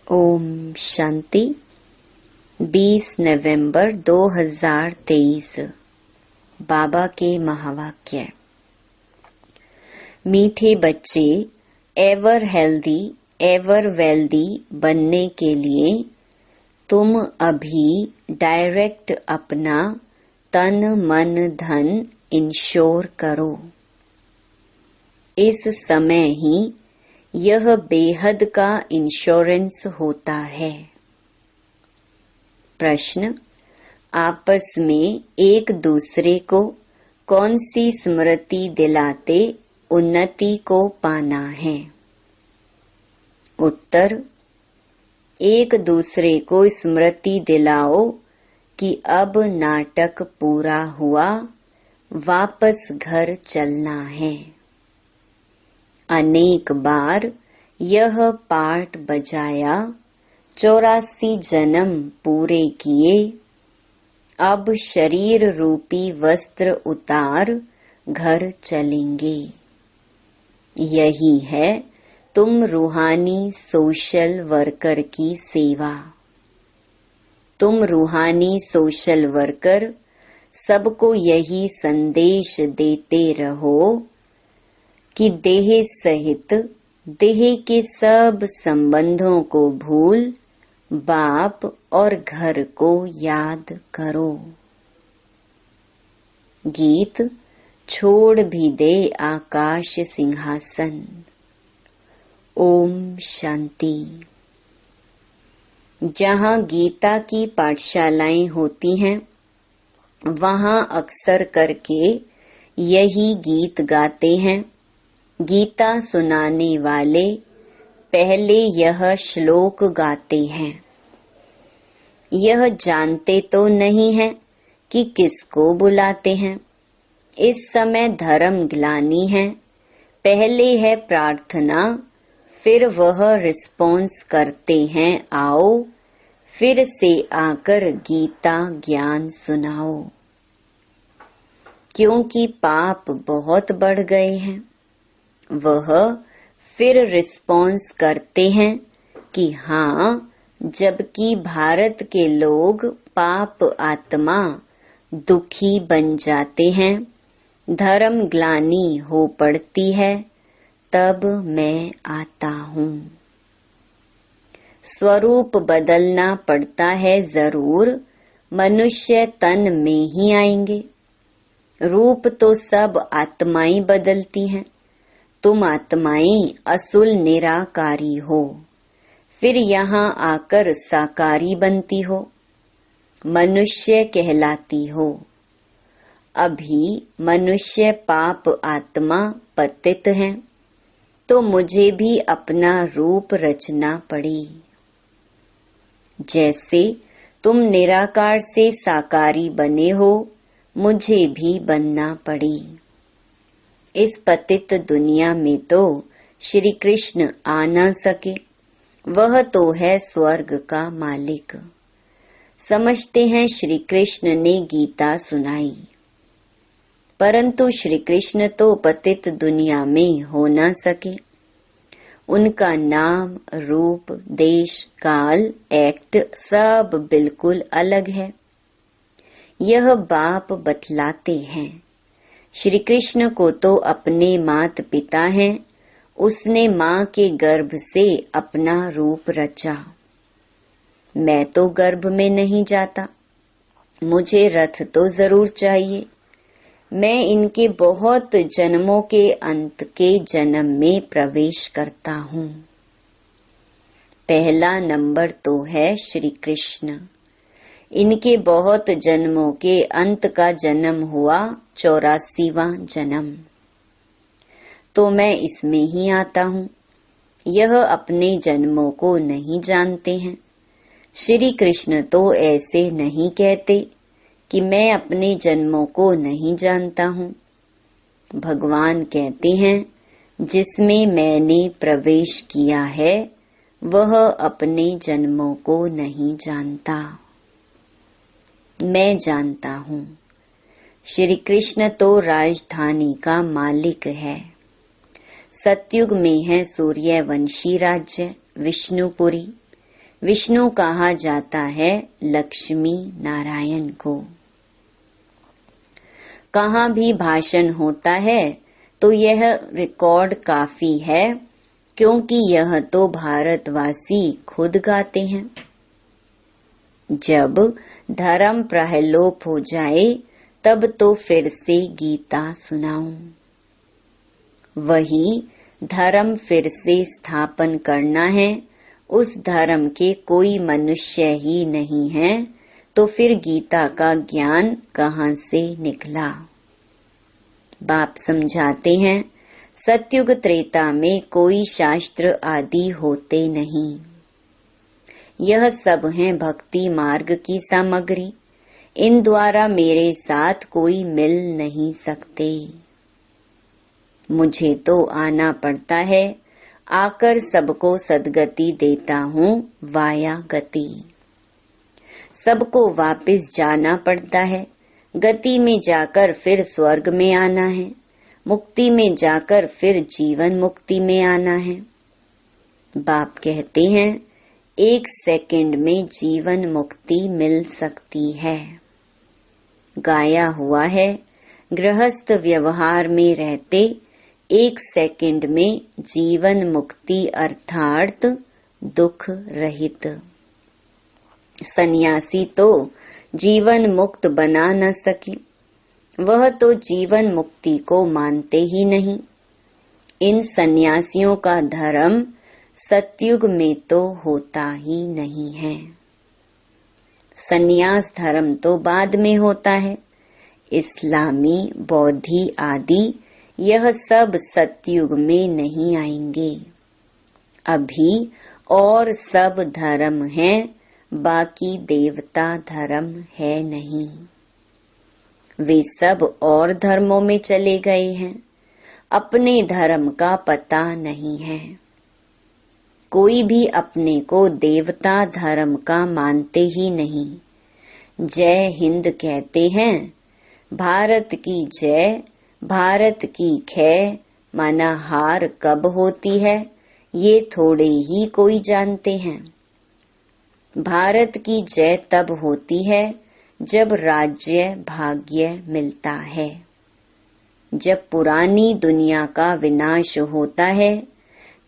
ओम शांति। 20 नवंबर 2023 बाबा के महावाक्य। मीठे बच्चे, एवर हेल्दी एवर वेल्दी बनने के लिए तुम अभी डायरेक्ट अपना तन मन धन इंश्योर करो। इस समय ही यह बेहद का इंश्योरेंस होता है। प्रश्न, आपस में एक दूसरे को कौन सी स्मृति दिलाते उन्नति को पाना है? उत्तर, एक दूसरे को स्मृति दिलाओ कि अब नाटक पूरा हुआ, वापस घर चलना है। अनेक बार यह पाठ बजाया, 84 जन्म पूरे किए, अब शरीर रूपी वस्त्र उतार घर चलेंगे। यही है तुम रूहानी सोशल वर्कर की सेवा। तुम रूहानी सोशल वर्कर सबको यही संदेश देते रहो कि देह सहित देह के सब संबंधों को भूल बाप और घर को याद करो। गीत, छोड़ भी दे आकाश सिंहासन। ओम शांति। जहाँ गीता की पाठशालाएं होती हैं, वहाँ अक्सर करके यही गीत गाते हैं। गीता सुनाने वाले पहले यह श्लोक गाते हैं। यह जानते तो नहीं है कि किसको बुलाते हैं। इस समय धर्म ग्लानि है। पहले है प्रार्थना, फिर वह रिस्पॉन्स करते हैं आओ, फिर से आकर गीता ज्ञान सुनाओ। क्योंकि पाप बहुत बढ़ गए हैं, वह फिर रिस्पॉन्स करते हैं कि हाँ, जबकि भारत के लोग पाप आत्मा दुखी बन जाते हैं, धर्म ग्लानि हो पड़ती है, तब मैं आता हूँ। स्वरूप बदलना पड़ता है जरूर, मनुष्य तन में ही आएंगे। रूप तो सब आत्माएं बदलती हैं। तुम आत्माएं असुल निराकारी हो, फिर यहाँ आकर साकारी बनती हो, मनुष्य कहलाती हो। अभी मनुष्य पाप आत्मा पतित हैं, तो मुझे भी अपना रूप रचना पड़ी। जैसे तुम निराकार से साकारी बने हो, मुझे भी बनना पड़ी। इस पतित दुनिया में तो श्री कृष्ण आ न सके, वह तो है स्वर्ग का मालिक। समझते हैं श्री कृष्ण ने गीता सुनाई, परंतु श्री कृष्ण तो पतित दुनिया में हो न सके। उनका नाम, रूप, देश, काल, एक्ट सब बिल्कुल अलग है। यह बाप बतलाते हैं। श्री कृष्ण को तो अपने माता पिता हैं, उसने माँ के गर्भ से अपना रूप रचा। मैं तो गर्भ में नहीं जाता, मुझे रथ तो जरूर चाहिए। मैं इनके बहुत जन्मों के अंत के जन्म में प्रवेश करता हूँ। पहला नंबर तो है श्री कृष्ण। इनके बहुत जन्मों के अंत का जन्म हुआ 84वां जन्म। तो मैं इसमें ही आता हूँ। यह अपने जन्मों को नहीं जानते हैं। श्री कृष्ण तो ऐसे नहीं कहते कि मैं अपने जन्मों को नहीं जानता हूँ। भगवान कहते हैं, जिसमें मैंने प्रवेश किया है, वह अपने जन्मों को नहीं जानता। मैं जानता हूँ। श्री कृष्ण तो राजधानी का मालिक है। सतयुग में है सूर्यवंशी राज्य विष्णुपुरी, विष्णु कहा जाता है लक्ष्मी नारायण को। कहाँ भी भाषण होता है तो यह रिकॉर्ड काफी है, क्योंकि यह तो भारतवासी खुद गाते हैं। जब धर्म प्रलोप हो जाए तब तो फिर से गीता सुनाऊं। वही धर्म फिर से स्थापन करना है। उस धर्म के कोई मनुष्य ही नहीं है तो फिर गीता का ज्ञान कहाँ से निकला। बाप समझाते हैं, सतयुग त्रेता में कोई शास्त्र आदि होते नहीं। यह सब है भक्ति मार्ग की सामग्री। इन द्वारा मेरे साथ कोई मिल नहीं सकते। मुझे तो आना पड़ता है, आकर सबको सद्गति देता हूँ वाया गति। सबको वापस जाना पड़ता है। गति में जाकर फिर स्वर्ग में आना है, मुक्ति में जाकर फिर जीवन मुक्ति में आना है। बाप कहते हैं 1 सेकंड में जीवन मुक्ति मिल सकती है। गाया हुआ है, गृहस्थ व्यवहार में रहते 1 सेकंड में जीवन मुक्ति अर्थात दुख रहित। सन्यासी तो जीवन मुक्त बना न सके, वह तो जीवन मुक्ति को मानते ही नहीं। इन सन्यासियों का धर्म सतयुग में तो होता ही नहीं है। सन्यास धर्म तो बाद में होता है। इस्लामी, बौद्धि आदि यह सब सतयुग में नहीं आएंगे। अभी और सब धर्म हैं, बाकी देवता धर्म है नहीं। वे सब और धर्मों में चले गए हैं। अपने धर्म का पता नहीं है। कोई भी अपने को देवता धर्म का मानते ही नहीं। जय हिंद कहते हैं, भारत की जय, भारत की खै, माना हार कब होती है ये थोड़े ही कोई जानते हैं। भारत की जय तब होती है जब राज्य भाग्य मिलता है। जब पुरानी दुनिया का विनाश होता है,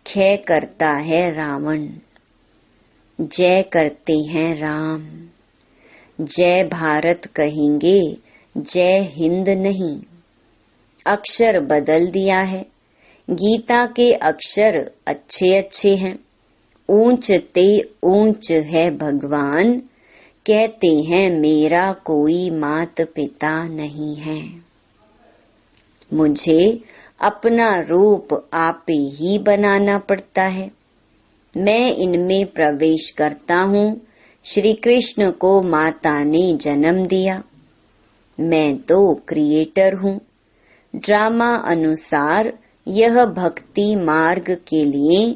क्षय करता है रावण, जय करते हैं राम। जय भारत कहेंगे, जय हिंद नहीं। अक्षर बदल दिया है। गीता के अक्षर अच्छे अच्छे हैं। ऊंच ते ऊंच है भगवान, कहते हैं मेरा कोई मात पिता नहीं है। मुझे अपना रूप आपे ही बनाना पड़ता है। मैं इनमें प्रवेश करता हूँ। श्री कृष्ण को माता ने जन्म दिया। मैं तो क्रिएटर हूँ। ड्रामा अनुसार यह भक्ति मार्ग के लिए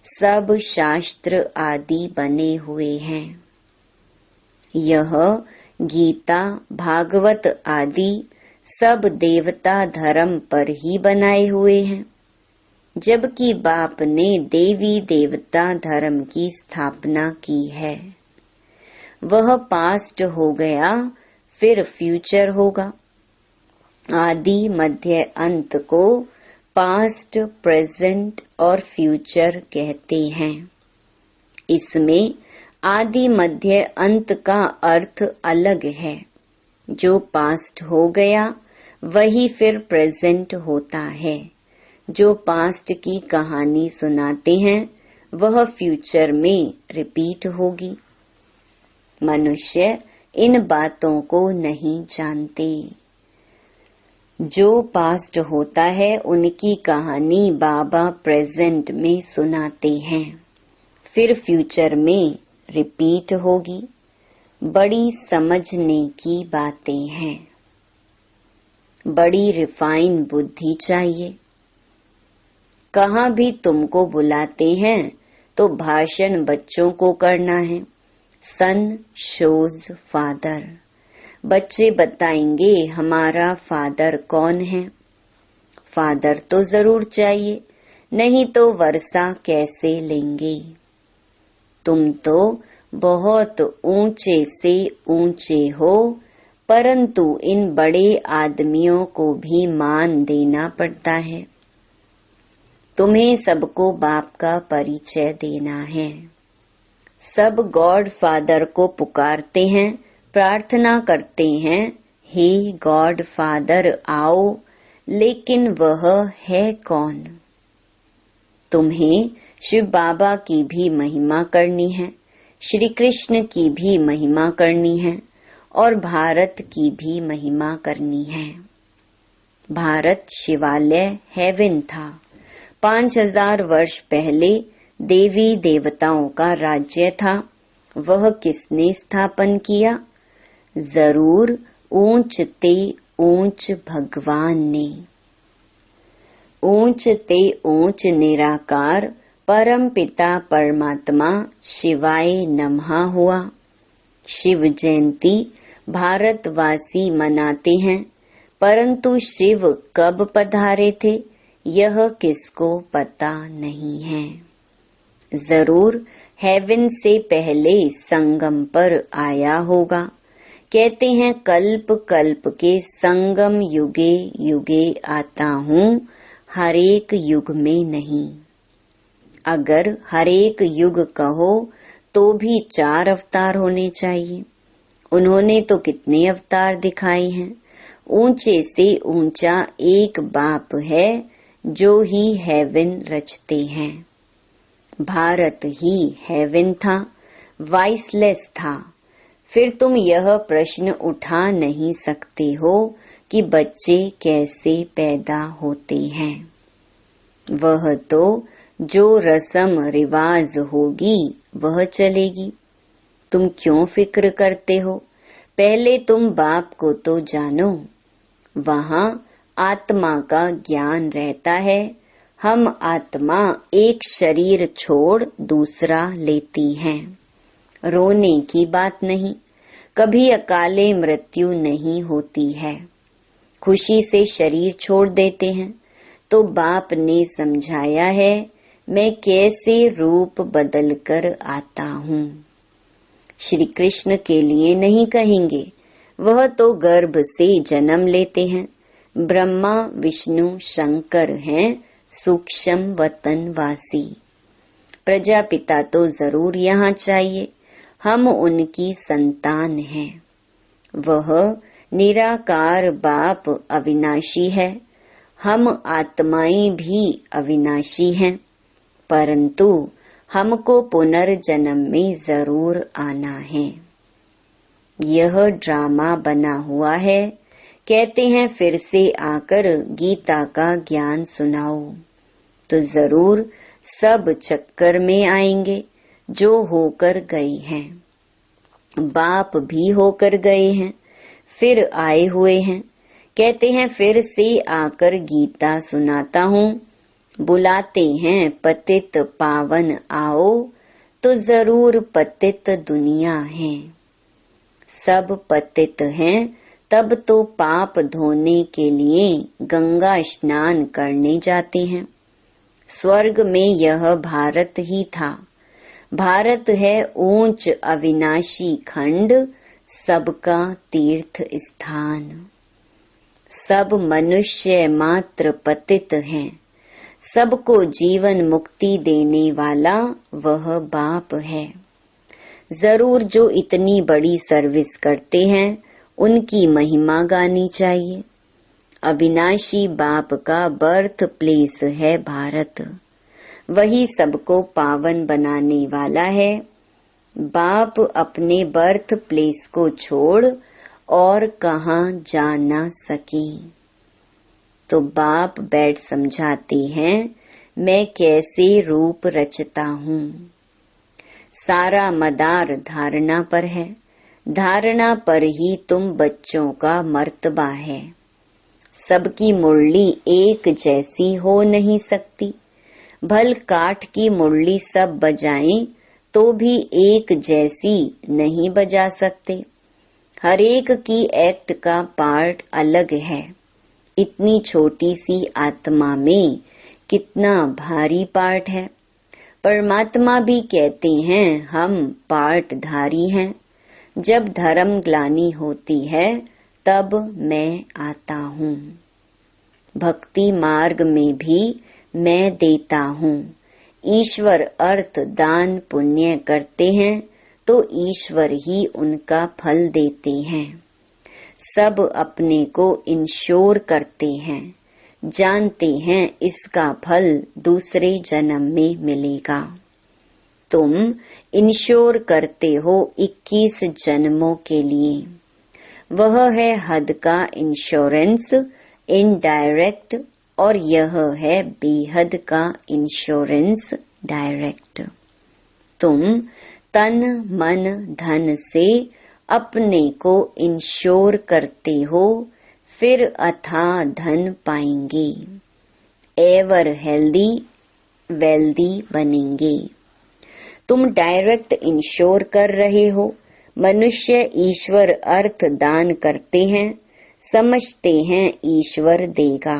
सब शास्त्र आदि बने हुए हैं। यह गीता, भागवत आदि सब देवता धर्म पर ही बनाए हुए हैं, जबकि बाप ने देवी देवता धर्म की स्थापना की है। वह पास्ट हो गया, फिर फ्यूचर होगा। आदि मध्य अंत को पास्ट, प्रेजेंट और फ्यूचर कहते हैं। इसमें आदि मध्य अंत का अर्थ अलग है। जो पास्ट हो गया वही फिर प्रेजेंट होता है। जो पास्ट की कहानी सुनाते हैं वह फ्यूचर में रिपीट होगी। मनुष्य इन बातों को नहीं जानते। जो पास्ट होता है उनकी कहानी बाबा प्रेजेंट में सुनाते हैं, फिर फ्यूचर में रिपीट होगी। बड़ी समझने की बातें हैं। बड़ी रिफाइन बुद्धि चाहिए। कहाँ भी तुमको बुलाते हैं तो भाषण बच्चों को करना है। सन शोज फादर। बच्चे बताएंगे हमारा फादर कौन है। फादर तो जरूर चाहिए, नहीं तो वर्षा कैसे लेंगे। तुम तो बहुत ऊंचे से ऊंचे हो, परंतु इन बड़े आदमियों को भी मान देना पड़ता है। तुम्हें सबको बाप का परिचय देना है। सब गॉड फादर को पुकारते हैं, प्रार्थना करते हैं, हे गॉड फादर आओ, लेकिन वह है कौन? तुम्हें शिव बाबा की भी महिमा करनी है, श्री कृष्ण की भी महिमा करनी है और भारत की भी महिमा करनी है। भारत शिवालय हेवन था। 5000 वर्ष पहले देवी देवताओं का राज्य था। वह किसने स्थापन किया? जरूर ऊंच ते ऊंच भगवान ने। ऊंच ते ऊंच निराकार परम पिता परमात्मा शिवाय नमः हुआ। शिव जयंती भारतवासी मनाते हैं, परंतु शिव कब पधारे थे यह किसको पता नहीं है। जरूर हेवन से पहले संगम पर आया होगा। कहते हैं कल्प कल्प के संगम युगे युगे आता हूँ, हरेक युग में नहीं। अगर हरेक युग कहो तो भी 4 अवतार होने चाहिए। उन्होंने तो कितने अवतार दिखाए हैं। ऊंचे से ऊंचा एक बाप है जो ही हेवन रचते हैं। भारत ही हेवन था, वाइसलेस था। फिर तुम यह प्रश्न उठा नहीं सकते हो कि बच्चे कैसे पैदा होते हैं। वह तो जो रस्म रिवाज होगी वह चलेगी। तुम क्यों फिक्र करते हो? पहले तुम बाप को तो जानो। वहाँ आत्मा का ज्ञान रहता है। हम आत्मा एक शरीर छोड़ दूसरा लेती हैं। रोने की बात नहीं, कभी अकाले मृत्यु नहीं होती है। खुशी से शरीर छोड़ देते हैं। तो बाप ने समझाया है मैं कैसे रूप बदल कर आता हूँ। श्री कृष्ण के लिए नहीं कहेंगे, वह तो गर्भ से जन्म लेते हैं। ब्रह्मा विष्णु शंकर हैं सूक्ष्म वतन वासी। प्रजापिता तो जरूर यहाँ चाहिए। हम उनकी संतान हैं। वह निराकार बाप अविनाशी है। हम आत्माएं भी अविनाशी हैं, परंतु हमको पुनर्जन्म में जरूर आना है। यह ड्रामा बना हुआ है। कहते हैं फिर से आकर गीता का ज्ञान सुनाओ, तो जरूर सब चक्कर में आएंगे जो होकर गए हैं। बाप भी होकर गए हैं, फिर आए हुए हैं। कहते हैं फिर से आकर गीता सुनाता हूँ। बुलाते हैं पतित पावन आओ, तो जरूर पतित दुनिया है। सब पतित हैं, तब तो पाप धोने के लिए गंगा स्नान करने जाते हैं। स्वर्ग में यह भारत ही था। भारत है ऊंच अविनाशी खंड, सबका तीर्थ स्थान। सब मनुष्य मात्र पतित हैं। सबको जीवन मुक्ति देने वाला वह बाप है। जरूर जो इतनी बड़ी सर्विस करते हैं उनकी महिमा गानी चाहिए। अविनाशी बाप का बर्थ प्लेस है भारत। वही सबको पावन बनाने वाला है। बाप अपने बर्थ प्लेस को छोड़ और कहाँ जा ना सके। तो बाप बैठ समझाते हैं मैं कैसे रूप रचता हूँ। सारा मदार धारणा पर है। धारणा पर ही तुम बच्चों का मर्तबा है। सबकी मुरली एक जैसी हो नहीं सकती। भल काठ की मुरली सब बजाएं तो भी एक जैसी नहीं बजा सकते। हर एक की एक्ट का पार्ट अलग है। इतनी छोटी सी आत्मा में कितना भारी पार्ट है। परमात्मा भी कहते हैं हम पार्टधारी हैं। जब धर्म ग्लानि होती है तब मैं आता हूँ। भक्ति मार्ग में भी मैं देता हूँ। ईश्वर अर्थ दान पुण्य करते हैं तो ईश्वर ही उनका फल देते हैं। सब अपने को इंश्योर करते हैं, जानते हैं इसका फल दूसरे जन्म में मिलेगा। तुम इंश्योर करते हो 21 जन्मों के लिए। वह है हद का इंश्योरेंस इनडायरेक्ट और यह है बेहद का इंश्योरेंस डायरेक्ट। तुम तन मन धन से अपने को इंश्योर करते हो, फिर अथाह धन पाएंगे। एवर हेल्दी वेल्दी बनेंगे। तुम डायरेक्ट इंश्योर कर रहे हो। मनुष्य ईश्वर अर्थ दान करते हैं, समझते हैं ईश्वर देगा।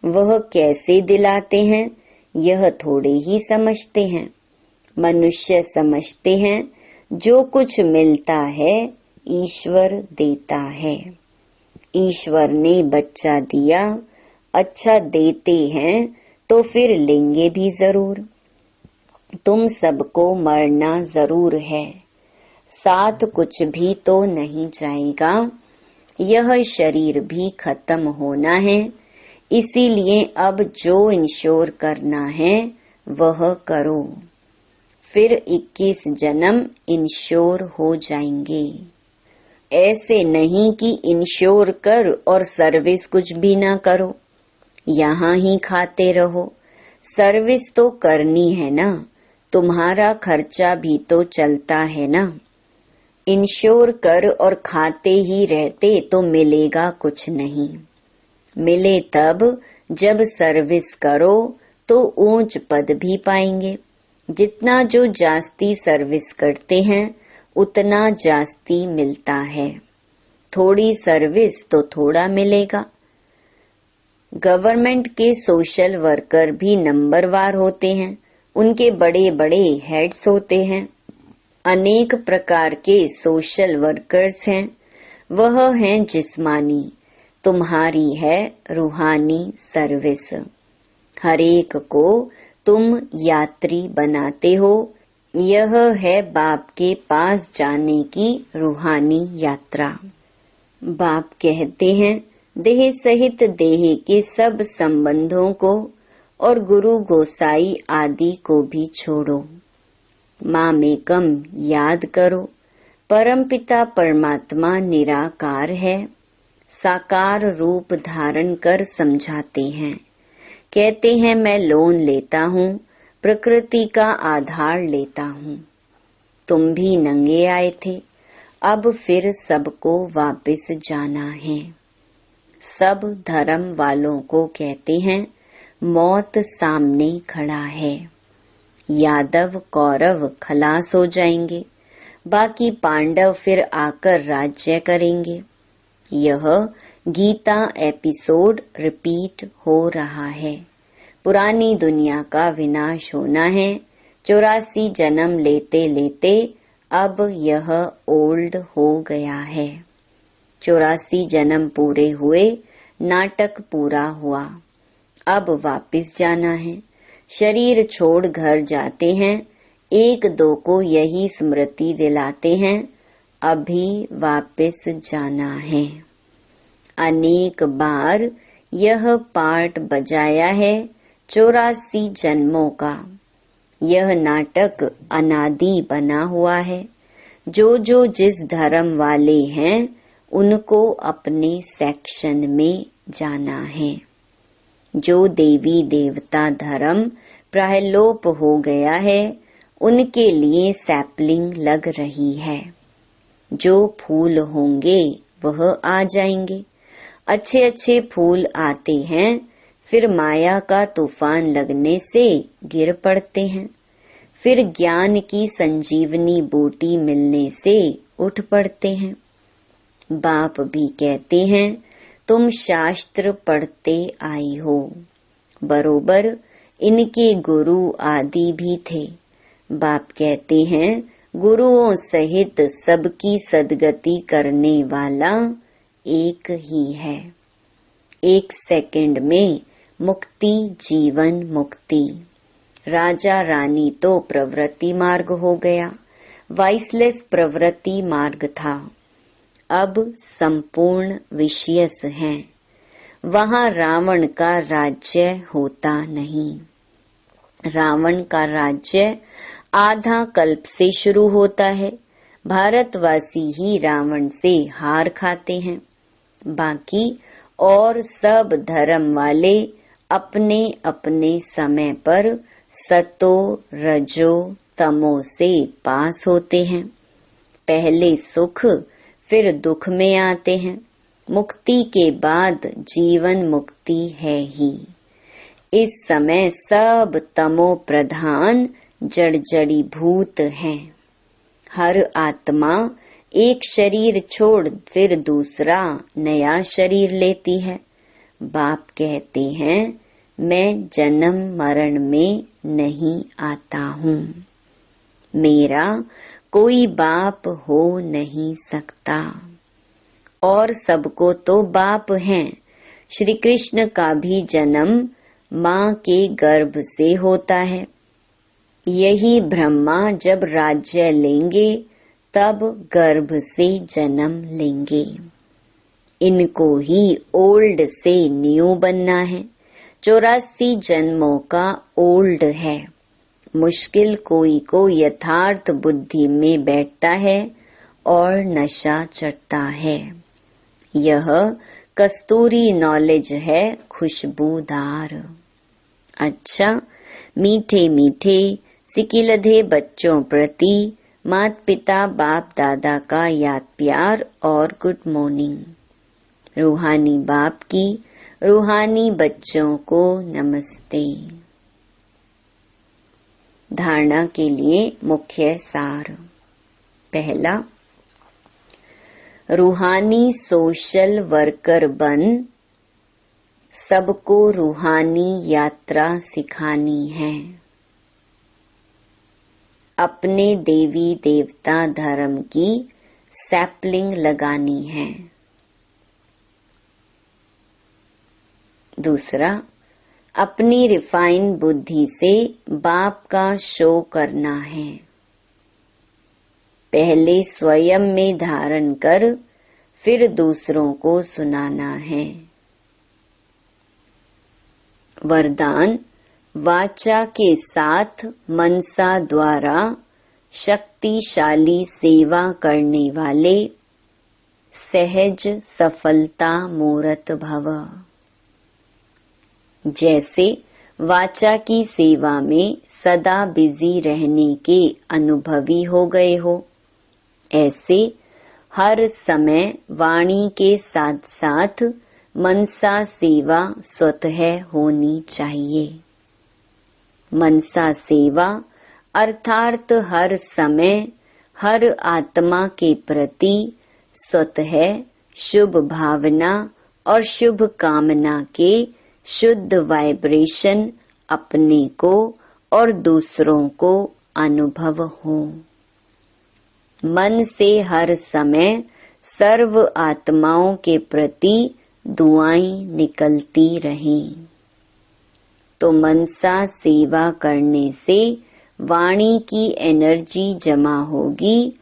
वह कैसे दिलाते हैं यह थोड़े ही समझते हैं। मनुष्य समझते हैं जो कुछ मिलता है ईश्वर देता है। ईश्वर ने बच्चा दिया, अच्छा देते हैं तो फिर लेंगे भी जरूर। तुम सबको मरना जरूर है, साथ कुछ भी तो नहीं जाएगा। यह शरीर भी खत्म होना है, इसीलिए अब जो इंश्योर करना है वह करो। फिर 21 जन्म इंश्योर हो जाएंगे। ऐसे नहीं कि इंश्योर कर और सर्विस कुछ भी ना करो, यहाँ ही खाते रहो। सर्विस तो करनी है ना, तुम्हारा खर्चा भी तो चलता है ना। इंश्योर कर और खाते ही रहते तो मिलेगा कुछ नहीं। मिले तब जब सर्विस करो तो ऊंच पद भी पाएंगे। जितना जो जास्ती सर्विस करते हैं उतना जास्ती मिलता है। थोड़ी सर्विस तो थोड़ा मिलेगा। गवर्नमेंट के सोशल वर्कर भी नंबरवार होते हैं, उनके बड़े बड़े हेड्स होते हैं। अनेक प्रकार के सोशल वर्कर्स हैं। वह हैं जिस्मानी, तुम्हारी है रूहानी सर्विस। हर एक को तुम यात्री बनाते हो। यह है बाप के पास जाने की रूहानी यात्रा। बाप कहते हैं देह सहित देह के सब संबंधों को और गुरु गोसाई आदि को भी छोड़ो। मामेकम याद करो। परमपिता परमात्मा निराकार है, साकार रूप धारण कर समझाते हैं। कहते हैं मैं लोन लेता हूँ, प्रकृति का आधार लेता हूँ। तुम भी नंगे आए थे, अब फिर सबको वापस जाना है। सब धर्म वालों को कहते हैं मौत सामने खड़ा है। यादव कौरव खलास हो जाएंगे, बाकी पांडव फिर आकर राज्य करेंगे। यह गीता एपिसोड रिपीट हो रहा है। पुरानी दुनिया का विनाश होना है। 84 जन्म लेते लेते अब यह ओल्ड हो गया है। 84 जन्म पूरे हुए, नाटक पूरा हुआ। अब वापस जाना है। शरीर छोड़ घर जाते हैं, एक दो को यही स्मृति दिलाते हैं अभी वापस जाना है। अनेक बार यह पार्ट बजाया है 84 जन्मों का। यह नाटक अनादि बना हुआ है। जो जो जिस धर्म वाले हैं उनको अपने सेक्शन में जाना है। जो देवी देवता धर्म प्रायलोप हो गया है उनके लिए सैपलिंग लग रही है। जो फूल होंगे वह आ जाएंगे। अच्छे अच्छे फूल आते हैं, फिर माया का तूफान लगने से गिर पड़ते हैं। फिर ज्ञान की संजीवनी बूटी मिलने से उठ पड़ते हैं। बाप भी कहते हैं तुम शास्त्र पढ़ते आई हो, बरोबर इनके गुरु आदि भी थे। बाप कहते हैं गुरुओं सहित सबकी सद्गति करने वाला एक ही है। 1 सेकंड में मुक्ति, जीवन मुक्ति। राजा रानी तो प्रवृत्ति मार्ग हो गया, वाइसलेस प्रवृत्ति मार्ग था। अब संपूर्ण विषयस हैं। वहाँ रावण का राज्य होता नहीं। रावण का राज्य आधा कल्प से शुरू होता है। भारतवासी ही रावण से हार खाते हैं। बाकी और सब धर्म वाले अपने अपने समय पर सतो रजो तमो से पास होते हैं। पहले सुख फिर दुख में आते हैं। मुक्ति के बाद जीवन मुक्ति है ही। इस समय सब तमो प्रधान जड़ी भूत हैं। हर आत्मा एक शरीर छोड़ फिर दूसरा नया शरीर लेती है। बाप कहते हैं मैं जन्म मरण में नहीं आता हूँ। मेरा कोई बाप हो नहीं सकता। और सबको तो बाप हैं। श्री कृष्ण का भी जन्म माँ के गर्भ से होता है। यही ब्रह्मा जब राज्य लेंगे तब गर्भ से जन्म लेंगे। इनको ही ओल्ड से न्यू बनना है। 84 जन्मों का ओल्ड है। मुश्किल कोई को यथार्थ बुद्धि में बैठता है और नशा चढ़ता है। यह कस्तूरी नॉलेज है खुशबूदार। अच्छा, मीठे मीठे सिकिलधे बच्चों प्रति माता पिता बाप दादा का याद प्यार और गुड मॉर्निंग। रूहानी बाप की रूहानी बच्चों को नमस्ते। धारणा के लिए मुख्य सार। पहला, रूहानी सोशल वर्कर बन सबको रूहानी यात्रा सिखानी है। अपने देवी देवता धर्म की सैपलिंग लगानी है। दूसरा, अपनी रिफाइन बुद्धि से बाप का शो करना है। पहले स्वयं में धारण कर फिर दूसरों को सुनाना है। वरदान, वाचा के साथ मनसा द्वारा शक्तिशाली सेवा करने वाले सहज सफलता मूर्त भव। जैसे वाचा की सेवा में सदा बिजी रहने के अनुभवी हो गए हो, ऐसे हर समय वाणी के साथ साथ मनसा सेवा स्वतः होनी चाहिए। मनसा सेवा अर्थात हर समय हर आत्मा के प्रति स्वतः शुभ भावना और शुभ कामना के शुद्ध वाइब्रेशन अपने को और दूसरों को अनुभव हो। मन से हर समय सर्व आत्माओं के प्रति दुआएं निकलती रहें। तो मनसा सेवा करने से वाणी की एनर्जी जमा होगी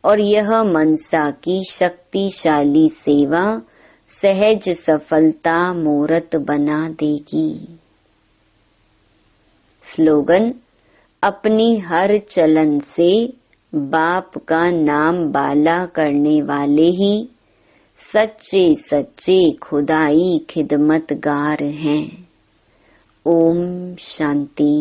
और यह मनसा की शक्तिशाली सेवा सहज सफलता मूर्त बना देगी। स्लोगन, अपनी हर चलन से बाप का नाम बाला करने वाले ही सच्चे सच्चे खुदाई खिदमतगार हैं। ओम शांति।